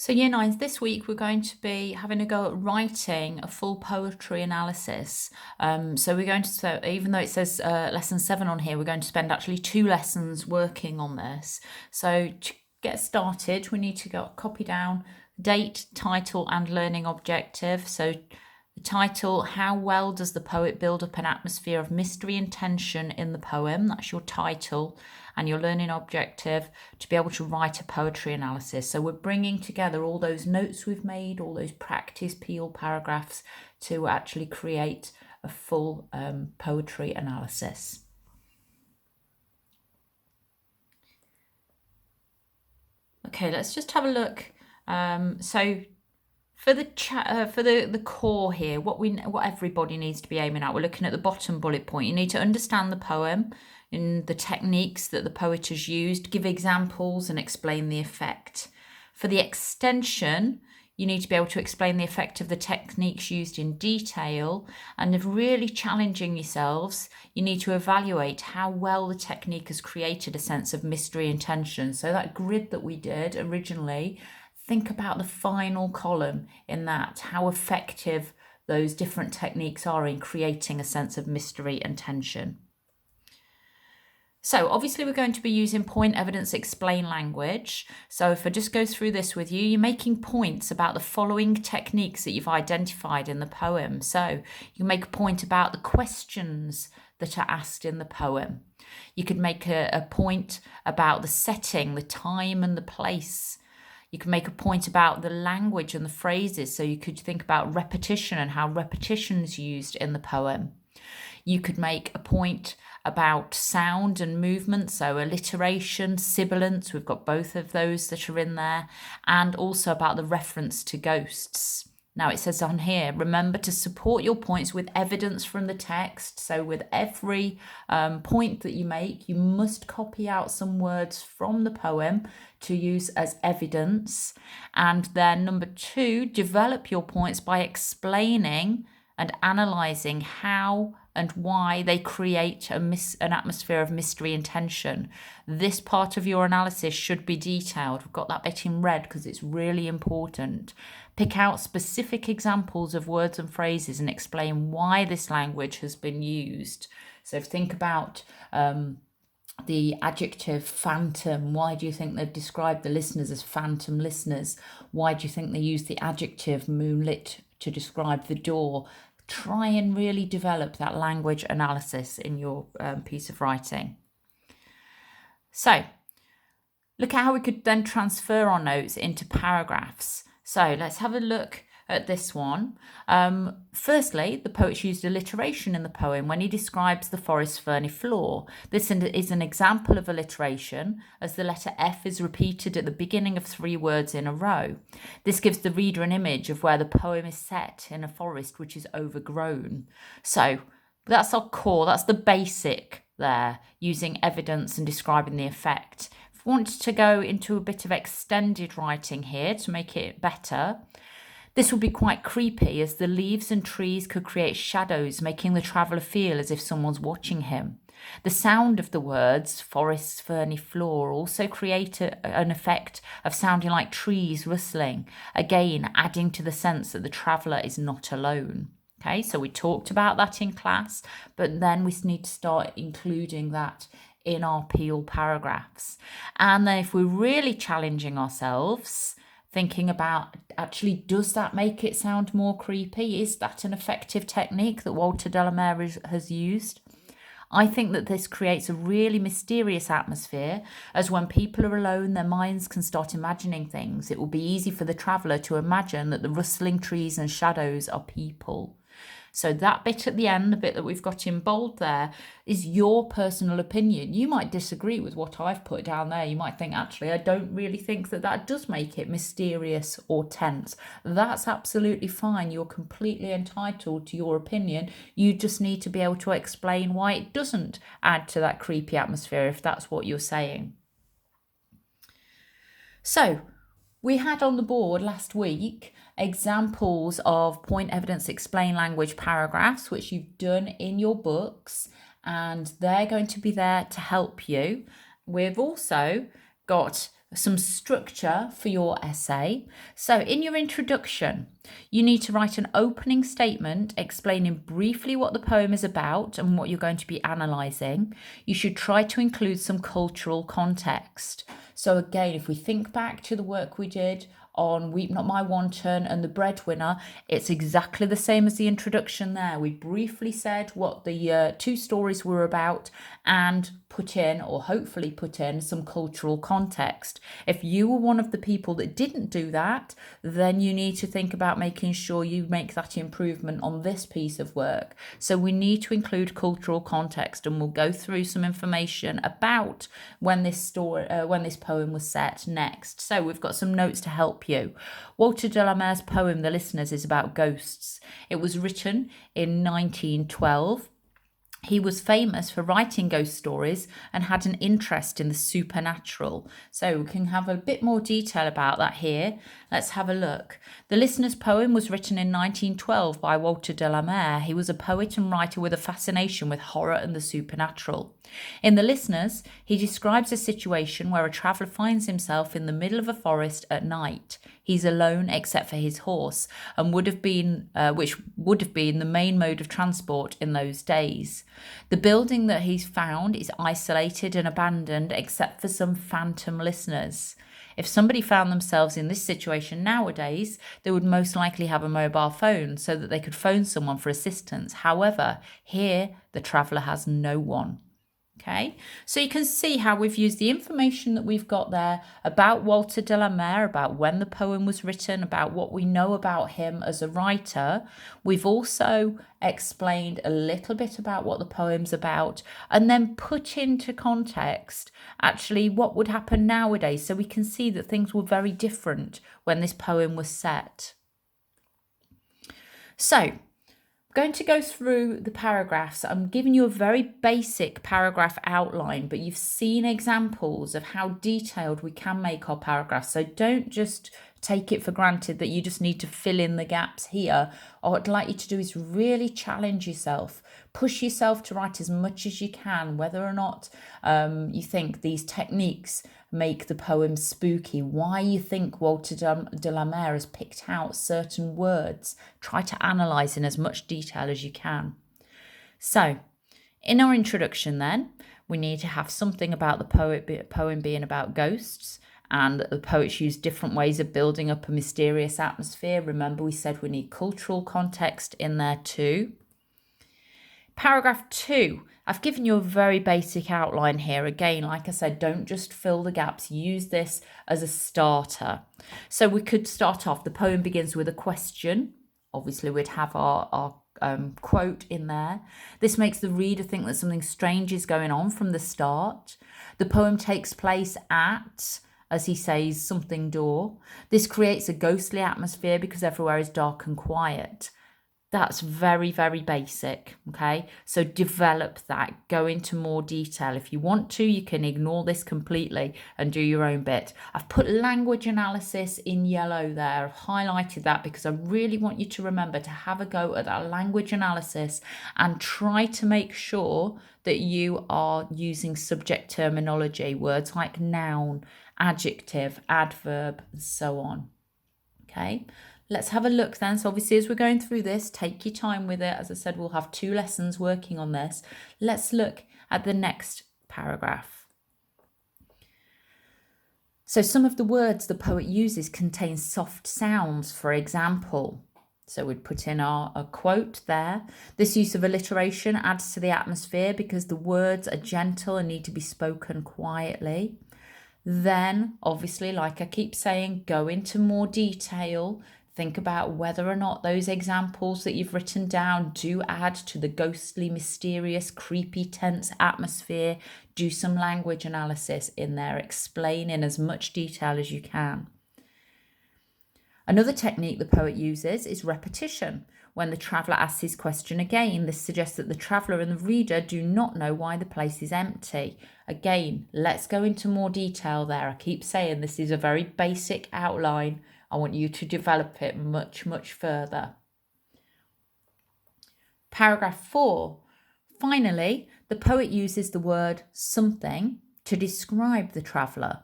So Year 9, this week we're going to be having a go at writing a full poetry analysis. So we're going to, even though it says lesson 7 on here, we're going to spend actually 2 lessons working on this. So to get started, we need to copy down date, title and learning objective. So the title, how well does the poet build up an atmosphere of mystery and tension in the poem? That's your title. And your learning objective to be able to write a poetry analysis. So we're bringing together all those notes we've made, all those practice peel paragraphs to actually create a full poetry analysis. Okay, let's just have a look. So for the core here, what everybody needs to be aiming at, we're looking at the bottom bullet point. You need to understand the poem in the techniques that the poet has used, give examples and explain the effect. For the extension, you need to be able to explain the effect of the techniques used in detail, and if really challenging yourselves, you need to evaluate how well the technique has created a sense of mystery and tension. So that grid that we did originally, think about the final column in that, how effective those different techniques are in creating a sense of mystery and tension. So obviously we're going to be using point, evidence, explain language. So if I just go through this with you, you're making points about the following techniques that you've identified in the poem. So you make a point about the questions that are asked in the poem. You could make a point about the setting, the time and the place. You can make a point about the language and the phrases. So you could think about repetition and how repetition is used in the poem. You could make a point about sound and movement, so alliteration, sibilance, we've got both of those that are in there, and also about the reference to ghosts. Now it says on here, remember to support your points with evidence from the text. So with every point that you make, you must copy out some words from the poem to use as evidence. And then number 2, develop your points by explaining and analysing how and why they create an atmosphere of mystery and tension. This part of your analysis should be detailed. We've got that bit in red because it's really important. Pick out specific examples of words and phrases and explain why this language has been used. So think about the adjective phantom. Why do you think they've described the listeners as phantom listeners? Why do you think they use the adjective moonlit to describe the door? Try and really develop that language analysis in your piece of writing. So look at how we could then transfer our notes into paragraphs. So let's have a look at this one. Firstly, the poet used alliteration in the poem when he describes the forest's ferny floor. This is an example of alliteration, as the letter F is repeated at the beginning of 3 words in a row. This gives the reader an image of where the poem is set in a forest which is overgrown. So that's our core, that's the basic there, using evidence and describing the effect. If we want to go into a bit of extended writing here to make it better, this would be quite creepy, as the leaves and trees could create shadows, making the traveller feel as if someone's watching him. The sound of the words, forest's ferny floor, also create an effect of sounding like trees rustling, again adding to the sense that the traveller is not alone. Okay, so we talked about that in class, but then we need to start including that in our peel paragraphs. And then if we're really challenging ourselves, thinking about, actually, does that make it sound more creepy? Is that an effective technique that Walter Delamere has used? I think that this creates a really mysterious atmosphere, as when people are alone, their minds can start imagining things. It will be easy for the traveller to imagine that the rustling trees and shadows are people. So that bit at the end, the bit that we've got in bold there, is your personal opinion. You might disagree with what I've put down there. You might think, actually, I don't really think that does make it mysterious or tense. That's absolutely fine. You're completely entitled to your opinion. You just need to be able to explain why it doesn't add to that creepy atmosphere, if that's what you're saying. So we had on the board last week examples of point, evidence, explain language paragraphs, which you've done in your books, and they're going to be there to help you. We've also got some structure for your essay. So in your introduction, you need to write an opening statement explaining briefly what the poem is about and what you're going to be analysing. You should try to include some cultural context. So again, if we think back to the work we did on Weep Not My Wanton and The Breadwinner, it's exactly the same as the introduction there. We briefly said what the two stories were about and put in, or hopefully put in, some cultural context. If you were one of the people that didn't do that, then you need to think about making sure you make that improvement on this piece of work. So we need to include cultural context, and we'll go through some information about when this poem was set next. So we've got some notes to help you. Walter de la Mare's poem, The Listeners, is about ghosts. It was written in 1912. He was famous for writing ghost stories and had an interest in the supernatural. So we can have a bit more detail about that here. Let's have a look. The Listener's poem was written in 1912 by Walter de la Mare. He was a poet and writer with a fascination with horror and the supernatural. In The Listeners, he describes a situation where a traveller finds himself in the middle of a forest at night. He's alone except for his horse, and which would have been the main mode of transport in those days. The building that he's found is isolated and abandoned except for some phantom listeners. If somebody found themselves in this situation nowadays, they would most likely have a mobile phone so that they could phone someone for assistance. However, here the traveller has no one. Okay, so you can see how we've used the information that we've got there about Walter de la Mare, about when the poem was written, about what we know about him as a writer. We've also explained a little bit about what the poem's about, and then put into context actually what would happen nowadays, so we can see that things were very different when this poem was set. So going to go through the paragraphs. I'm giving you a very basic paragraph outline, but you've seen examples of how detailed we can make our paragraphs. So don't just take it for granted that you just need to fill in the gaps here. What I'd like you to do is really challenge yourself. Push yourself to write as much as you can, whether or not you think these techniques make the poem spooky, why you think Walter de la Mare has picked out certain words. Try to analyse in as much detail as you can. So, in our introduction then, we need to have something about the poem being about ghosts, and the poets use different ways of building up a mysterious atmosphere. Remember, we said we need cultural context in there too. Paragraph 2, I've given you a very basic outline here. Again, like I said, don't just fill the gaps. Use this as a starter. So we could start off. The poem begins with a question. Obviously, we'd have our quote in there. This makes the reader think that something strange is going on from the start. The poem takes place at, as he says, something door. This creates a ghostly atmosphere because everywhere is dark and quiet. That's very, very basic, okay? So develop that, go into more detail. If you want to, you can ignore this completely and do your own bit. I've put language analysis in yellow there. I've highlighted that because I really want you to remember to have a go at that language analysis and try to make sure that you are using subject terminology, words like noun, adjective, adverb, and so on, okay? Let's have a look then. So obviously as we're going through this, take your time with it. As I said, we'll have 2 lessons working on this. Let's look at the next paragraph. So some of the words the poet uses contain soft sounds, for example. So we'd put in a quote there. This use of alliteration adds to the atmosphere because the words are gentle and need to be spoken quietly. Then, obviously, like I keep saying, go into more detail. Think about whether or not those examples that you've written down do add to the ghostly, mysterious, creepy, tense atmosphere. Do some language analysis in there. Explain in as much detail as you can. Another technique the poet uses is repetition. When the traveller asks his question again, this suggests that the traveller and the reader do not know why the place is empty. Again, let's go into more detail there. I keep saying this is a very basic outline. I want you to develop it much, much further. Paragraph 4. Finally, the poet uses the word something to describe the traveller.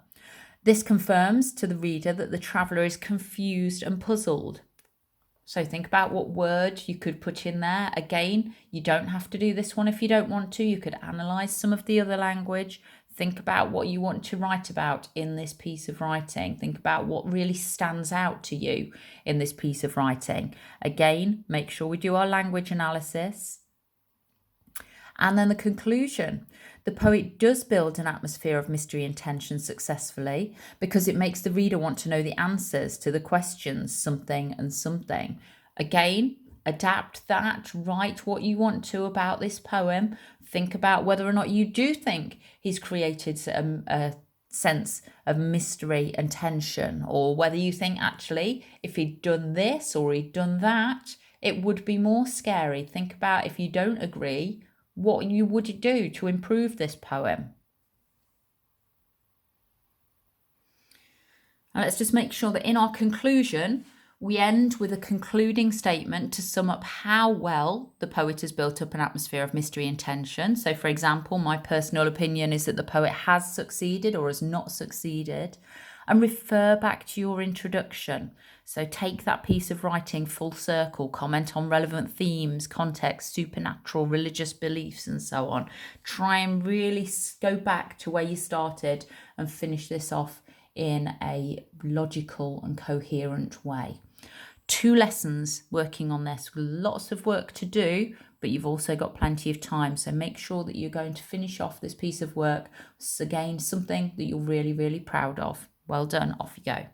This confirms to the reader that the traveller is confused and puzzled. So think about what word you could put in there. Again, you don't have to do this one if you don't want to. You could analyse some of the other language. Think about what you want to write about in this piece of writing. Think about what really stands out to you in this piece of writing. Again, make sure we do our language analysis. And then the conclusion. The poet does build an atmosphere of mystery and tension successfully because it makes the reader want to know the answers to the questions something and something. Again, adapt that, write what you want to about this poem. Think about whether or not you do think he's created a sense of mystery and tension, or whether you think actually if he'd done this or he'd done that, it would be more scary. Think about, if you don't agree, what you would do to improve this poem. Now let's just make sure that in our conclusion, we end with a concluding statement to sum up how well the poet has built up an atmosphere of mystery and tension. So, for example, my personal opinion is that the poet has succeeded or has not succeeded, and refer back to your introduction. So take that piece of writing full circle, comment on relevant themes, context, supernatural, religious beliefs, and so on. Try and really go back to where you started and finish this off in a logical and coherent way. 2 lessons working on this, lots of work to do, but you've also got plenty of time. So make sure that you're going to finish off this piece of work. It's again something that you're really, really proud of. Well done, off you go.